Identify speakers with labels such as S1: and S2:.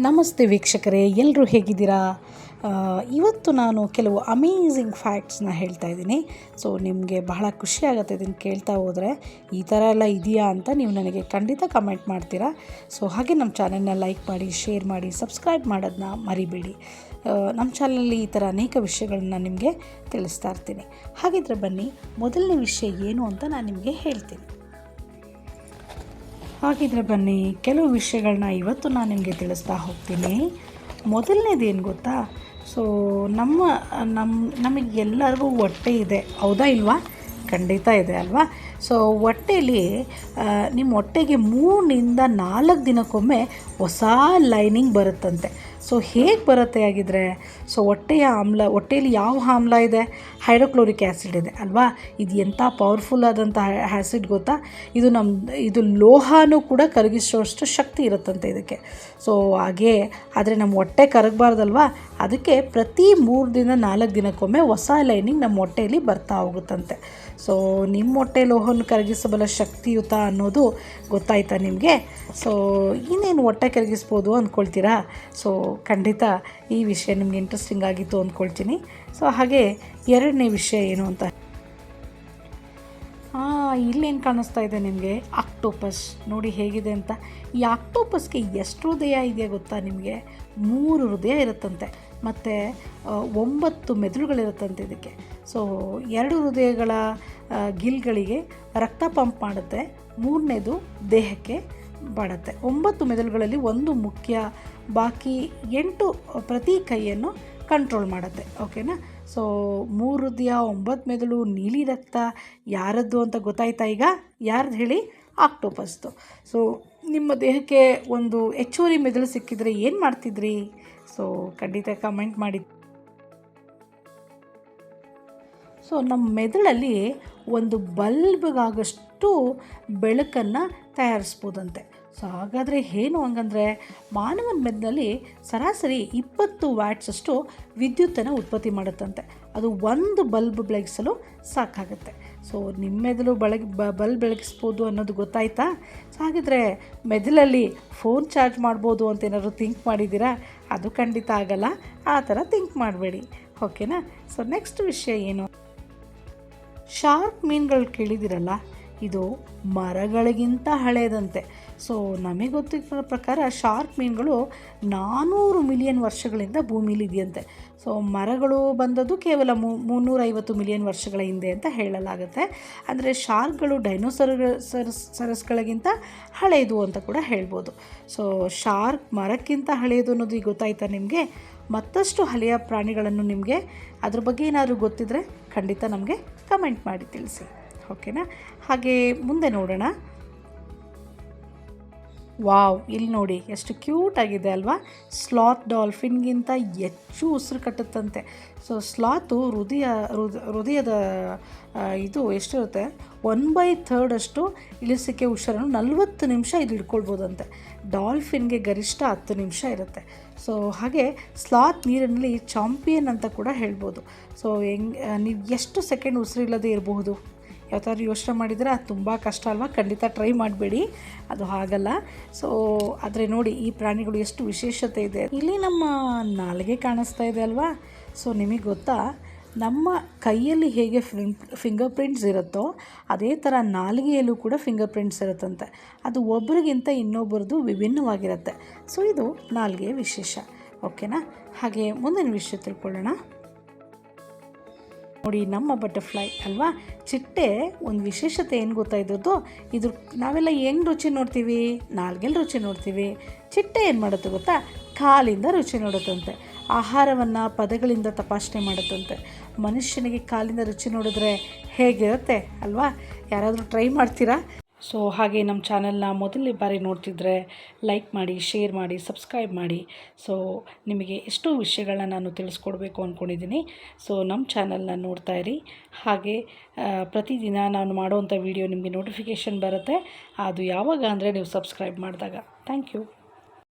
S1: ನಮಸ್ತೆ ವೀಕ್ಷಕರೇ, ಎಲ್ಲರೂ ಹೇಗಿದ್ದೀರಾ? ಇವತ್ತು ನಾನು ಕೆಲವು ಅಮೇಝಿಂಗ್ ಫ್ಯಾಕ್ಟ್ಸ್ನ ಹೇಳ್ತಾ ಇದ್ದೀನಿ. ಸೊ ನಿಮಗೆ ಬಹಳ ಖುಷಿಯಾಗುತ್ತೆ ಇದನ್ನು ಕೇಳ್ತಾ ಹೋದರೆ. ಈ ಥರ ಎಲ್ಲ ಇದೆಯಾ ಅಂತ ನೀವು ನನಗೆ ಖಂಡಿತ ಕಮೆಂಟ್ ಮಾಡ್ತೀರಾ. ಸೊ ಹಾಗೆ ನಮ್ಮ ಚಾನಲ್ನ ಲೈಕ್ ಮಾಡಿ, ಶೇರ್ ಮಾಡಿ, ಸಬ್ಸ್ಕ್ರೈಬ್ ಮಾಡೋದನ್ನ ಮರಿಬೇಡಿ. ನಮ್ಮ ಚಾನಲಲ್ಲಿ ಈ ಥರ ಅನೇಕ ವಿಷಯಗಳನ್ನ ನಿಮಗೆ ತಿಳಿಸ್ತಾ ಇರ್ತೀನಿ. ಹಾಗಿದ್ರೆ ಬನ್ನಿ, ಮೊದಲನೇ ವಿಷಯ ಏನು ಅಂತ ನಾನು ನಿಮಗೆ ಹೇಳ್ತೀನಿ. ಹಾಗಿದ್ರೆ ಬನ್ನಿ, ಕೆಲವು ವಿಷಯಗಳನ್ನ ಇವತ್ತು ನಾನು ನಿಮಗೆ ತಿಳಿಸ್ತಾ ಹೋಗ್ತೀನಿ. ಮೊದಲನೇದೇನು ಗೊತ್ತಾ? ಸೊ ನಮಗೆ ಎಲ್ಲರಿಗೂ ಹೊಟ್ಟೆ ಇದೆ, ಹೌದಾ ಇಲ್ವಾ? ಖಂಡಿತ ಇದೆ ಅಲ್ವಾ? ಸೊ ಹೊಟ್ಟೆಯಲ್ಲಿ ನಿಮ್ಮ ಹೊಟ್ಟೆಗೆ 3-4 ದಿನಕ್ಕೊಮ್ಮೆ ಹೊಸ ಲೈನಿಂಗ್ ಬರುತ್ತಂತೆ. ಸೊ ಹೇಗೆ ಬರುತ್ತೆ ಆಗಿದ್ರೆ? ಸೊ ಹೊಟ್ಟೆಯಲ್ಲಿ ಯಾವ ಆಮ್ಲ ಇದೆ? ಹೈಡ್ರೋಕ್ಲೋರಿಕ್ ಆ್ಯಸಿಡ್ ಇದೆ ಅಲ್ವಾ? ಇದು ಎಂಥ ಪವರ್ಫುಲ್ ಆದಂಥ ಆ್ಯಸಿಡ್ ಗೊತ್ತಾ? ಇದು ಲೋಹನೂ ಕೂಡ ಕರಗಿಸುವಷ್ಟು ಶಕ್ತಿ ಇರುತ್ತಂತೆ ಇದಕ್ಕೆ. ಸೊ ಆದರೆ ನಮ್ಮ ಹೊಟ್ಟೆ ಕರಗಬಾರ್ದಲ್ವಾ? ಅದಕ್ಕೆ ಪ್ರತಿ 3-4 ದಿನಕ್ಕೊಮ್ಮೆ ಹೊಸ ಲೈನಿಂಗ್ ನಮ್ಮ ಹೊಟ್ಟೆಯಲ್ಲಿ ಬರ್ತಾ ಹೋಗುತ್ತಂತೆ. ಸೊ ನಿಮ್ಮ ಹೊಟ್ಟೆ ಲೋಹವನ್ನು ಕರಗಿಸಬಲ್ಲ ಶಕ್ತಿಯುತ ಅನ್ನೋದು ಗೊತ್ತಾಯ್ತಾ ನಿಮಗೆ? ಸೊ ಇನ್ನೇನು ಹೊಟ್ಟೆ ಕರಗಿಸ್ಬೋದು ಅಂದ್ಕೊಳ್ತೀರಾ? ಸೊ ಖಂಡಿತ ಈ ವಿಷಯ ನಿಮಗೆ ಇಂಟ್ರೆಸ್ಟಿಂಗ್ ಆಗಿತ್ತು ಅಂದ್ಕೊಳ್ತೀನಿ. ಸೊ ಹಾಗೆ ಎರಡನೇ ವಿಷಯ ಏನು ಅಂತ, ಇಲ್ಲೇನು ಕಾಣಿಸ್ತಾ ಇದೆ ನಿಮಗೆ? ಆಕ್ಟೋಪಸ್ ನೋಡಿ ಹೇಗಿದೆ ಅಂತ. ಈ ಆಕ್ಟೋಪಸ್ಗೆ ಎಷ್ಟು ಹೃದಯ ಇದೆ ಗೊತ್ತಾ ನಿಮಗೆ? 3 ಹೃದಯ ಇರುತ್ತಂತೆ ಮತ್ತು 9 ಮೆದುಳುಗಳಿರುತ್ತಂತೆ ಇದಕ್ಕೆ. ಸೊ 2 ಹೃದಯಗಳ ಗಿಲ್ಗಳಿಗೆ ರಕ್ತ ಪಂಪ್ ಮಾಡುತ್ತೆ, 3ನೇದು ದೇಹಕ್ಕೆ ಬಾಡುತ್ತೆ. 9 ಮೆದುಳುಗಳಲ್ಲಿ 1 ಮುಖ್ಯ, ಬಾಕಿ 8 ಪ್ರತಿ ಕೈಯನ್ನು ಕಂಟ್ರೋಲ್ ಮಾಡುತ್ತೆ. ಓಕೆನಾ? ಸೊ 3 ಹೃದಯ, 9 ಮೆದುಳು, ನೀಲಿ ರಕ್ತ ಯಾರದ್ದು ಅಂತ ಗೊತ್ತಾಯ್ತಾ ಈಗ? ಯಾರ್ದು ಹೇಳಿ? ಆಕ್ಟೋಪಸ್ದು. ಸೊ ನಿಮ್ಮ ದೇಹಕ್ಕೆ ಒಂದು ಹೆಚ್ಚುವರಿ ಮೆದುಳು ಸಿಕ್ಕಿದ್ರೆ ಏನು ಮಾಡ್ತಿದ್ರಿ? ಸೊ ಖಂಡಿತ ಕಮೆಂಟ್ ಮಾಡಿ. ಸೊ ನಮ್ಮ ಮೆದುಳಲ್ಲಿ ಒಂದು ಬಲ್ಬ್ಗಾಗಷ್ಟು ಬೆಳಕನ್ನು ತಯಾರಿಸ್ಬೋದಂತೆ. ಸೊ ಹಾಗಾದರೆ ಏನು ಹಂಗಂದರೆ, ಮಾನವನ ಮೆದುಳಲ್ಲಿ ಸರಾಸರಿ 20 ವ್ಯಾಟ್ಸಷ್ಟು ವಿದ್ಯುತ್ತನ್ನು ಉತ್ಪತ್ತಿ ಮಾಡುತ್ತಂತೆ. ಅದು ಒಂದು ಬಲ್ಬ್ ಬೆಳಗಿಸಲು ಸಾಕಾಗುತ್ತೆ. ಸೊ ನಿಮ್ಮ ಮೆದುಳು ಬಲ್ಬ್ ಬೆಳಗಿಸ್ಬೋದು ಅನ್ನೋದು ಗೊತ್ತಾಯ್ತಾ? ಸೊ ಹಾಗಿದ್ರೆ ಮೆದುಳಲ್ಲಿ ಫೋನ್ ಚಾರ್ಜ್ ಮಾಡ್ಬೋದು ಅಂತ ಏನಾದರೂ ಥಿಂಕ್ ಮಾಡಿದ್ದೀರಾ? ಅದು ಖಂಡಿತ ಆಗಲ್ಲ. ಆ ಥರ ಥಿಂಕ್ ಮಾಡಬೇಡಿ. ಓಕೆನಾ? ಸೊ ನೆಕ್ಸ್ಟ್ ವಿಷಯ ಏನು? ಶಾರ್ಕ್ ಮೀನುಗಳು ಕೇಳಿದಿರಲ್ಲ, ಇದು ಮರಗಳಿಗಿಂತ ಹಳೆಯದಂತೆ. ಸೊ ನಮಗೆ ಗೊತ್ತಿರೋ ಪ್ರಕಾರ ಶಾರ್ಕ್ ಮೀನುಗಳು 400 ಮಿಲಿಯನ್ ವರ್ಷಗಳಿಂದ ಭೂಮಿಲಿ ಇದೆಯಂತೆ. ಸೊ ಮರಗಳು ಬಂದದ್ದು ಕೇವಲ 350 ಮಿಲಿಯನ್ ವರ್ಷಗಳ ಹಿಂದೆ ಅಂತ ಹೇಳಲಾಗುತ್ತೆ. ಅಂದರೆ ಶಾರ್ಕ್ಗಳು ಸರಸ್ಗಳಿಗಿಂತ ಹಳೆಯದು ಅಂತ ಕೂಡ ಹೇಳ್ಬೋದು. ಸೊ ಶಾರ್ಕ್ ಮರಕ್ಕಿಂತ ಹಳೆಯದು ಅನ್ನೋದು ಈಗ ಗೊತ್ತಾಯ್ತಾ ನಿಮಗೆ? ಮತ್ತಷ್ಟು ಹಳೆಯ ಪ್ರಾಣಿಗಳನ್ನು ನಿಮಗೆ ಅದ್ರ ಬಗ್ಗೆ ಏನಾದರೂ ಗೊತ್ತಿದ್ದರೆ ಖಂಡಿತ ನಮಗೆ ಕಮೆಂಟ್ ಮಾಡಿ ತಿಳಿಸಿ. ಓಕೆನಾ? ಹಾಗೆ ಮುಂದೆ ನೋಡೋಣ. ವಾವ್, ಇಲ್ಲಿ ನೋಡಿ ಎಷ್ಟು ಕ್ಯೂಟ್ ಆಗಿದೆ ಅಲ್ವಾ? ಸ್ಲಾತ್ ಡಾಲ್ಫಿನ್ಗಿಂತ ಹೆಚ್ಚು ಉಸಿರು ಕಟ್ಟುತ್ತಂತೆ. ಸೊ ಸ್ಲಾತು ಹೃದಯದ ಇದು ಎಷ್ಟಿರುತ್ತೆ? 1/3 ಅಷ್ಟು ಇಳಿಸಿಕೆ ಉಸಿರನ್ನು 40 ನಿಮಿಷ ಇದು ಹಿಡ್ಕೊಳ್ಬೋದಂತೆ. ಡಾಲ್ಫಿನ್ಗೆ ಗರಿಷ್ಠ 10 ನಿಮಿಷ ಇರುತ್ತೆ. ಸೊ ಹಾಗೆ ಸ್ಲಾತ್ ನೀರಿನಲ್ಲಿ ಚಾಂಪಿಯನ್ ಅಂತ ಕೂಡ ಹೇಳ್ಬೋದು. ಸೊ ನೀವು ಎಷ್ಟು ಸೆಕೆಂಡ್ ಉಸಿರಿಲ್ಲದೆ ಇರಬಹುದು? ಯಾವ್ದಾದ್ರು ಯೋಚನೆ ಮಾಡಿದರೆ ಅದು ತುಂಬ ಕಷ್ಟ ಅಲ್ವಾ? ಖಂಡಿತ ಟ್ರೈ ಮಾಡಬೇಡಿ, ಅದು ಆಗಲ್ಲ. ಸೊ ಆದರೆ ನೋಡಿ ಈ ಪ್ರಾಣಿಗಳು ಎಷ್ಟು ವಿಶೇಷತೆ ಇದೆ. ಇಲ್ಲಿ ನಮ್ಮ ನಾಲಿಗೆ ಕಾಣಿಸ್ತಾ ಇದೆ ಅಲ್ವಾ? ಸೊ ನಿಮಗೆ ಗೊತ್ತಾ, ನಮ್ಮ ಕೈಯಲ್ಲಿ ಹೇಗೆ ಫಿಂಗರ್ ಪ್ರಿಂಟ್ಸ್ ಇರುತ್ತೋ ಅದೇ ಥರ ನಾಲಿಗೆಯಲ್ಲೂ ಕೂಡ ಫಿಂಗರ್ ಪ್ರಿಂಟ್ಸ್ ಇರುತ್ತಂತೆ. ಅದು ಒಬ್ರಿಗಿಂತ ಇನ್ನೊಬ್ಬರದು ವಿಭಿನ್ನವಾಗಿರುತ್ತೆ. ಸೊ ಇದು ನಾಲಿಗೆಯ ವಿಶೇಷ. ಓಕೆನಾ? ಹಾಗೆ ಮುಂದಿನ ವಿಷಯ ತಿಳ್ಕೊಳ್ಳೋಣ. ನೋಡಿ, ನಮ್ಮ ಬಟರ್ಫ್ಲೈ ಅಲ್ವಾ, ಚಿಟ್ಟೆ ಒಂದು ವಿಶೇಷತೆ ಏನು ಗೊತ್ತಾ ಇದ್ದದ್ದು? ಇದು ನಾವೆಲ್ಲ ಹೆಂಗೆ ರುಚಿ ನೋಡ್ತೀವಿ? ನಾಲ್ಗೆಲ್ಲಿ ರುಚಿ ನೋಡ್ತೀವಿ. ಚಿಟ್ಟೆ ಏನು ಮಾಡುತ್ತೆ ಗೊತ್ತಾ? ಕಾಲಿಂದ ರುಚಿ ನೋಡುತ್ತಂತೆ. ಆಹಾರವನ್ನು ಪದಗಳಿಂದ ತಪಾಸಣೆ ಮಾಡುತ್ತಂತೆ. ಮನುಷ್ಯನಿಗೆ ಕಾಲಿಂದ ರುಚಿ ನೋಡಿದ್ರೆ ಹೇಗಿರುತ್ತೆ ಅಲ್ವಾ? ಯಾರಾದರೂ ಟ್ರೈ ಮಾಡ್ತೀರಾ? ಸೊ ಹಾಗೆ ನಮ್ಮ ಚಾನಲ್ನ ಮೊದಲನೇ ಬಾರಿ ನೋಡ್ತಿದ್ರೆ ಲೈಕ್ ಮಾಡಿ, ಶೇರ್ ಮಾಡಿ, ಸಬ್ಸ್ಕ್ರೈಬ್ ಮಾಡಿ. ಸೊ ನಿಮಗೆ ಎಷ್ಟೋ ವಿಷಯಗಳನ್ನ ನಾನು ತಿಳಿಸ್ಕೊಡ್ಬೇಕು ಅಂದ್ಕೊಂಡಿದ್ದೀನಿ. ಸೊ ನಮ್ಮ ಚಾನಲ್ನ ನೋಡ್ತಾ ಇರಿ. ಹಾಗೆ ಪ್ರತಿದಿನ ನಾನು ಮಾಡೋವಂಥ ವಿಡಿಯೋ ನಿಮಗೆ ನೋಟಿಫಿಕೇಷನ್ ಬರುತ್ತೆ. ಅದು ಯಾವಾಗ ಅಂದರೆ ನೀವು ಸಬ್ಸ್ಕ್ರೈಬ್ ಮಾಡಿದಾಗ. Thank you.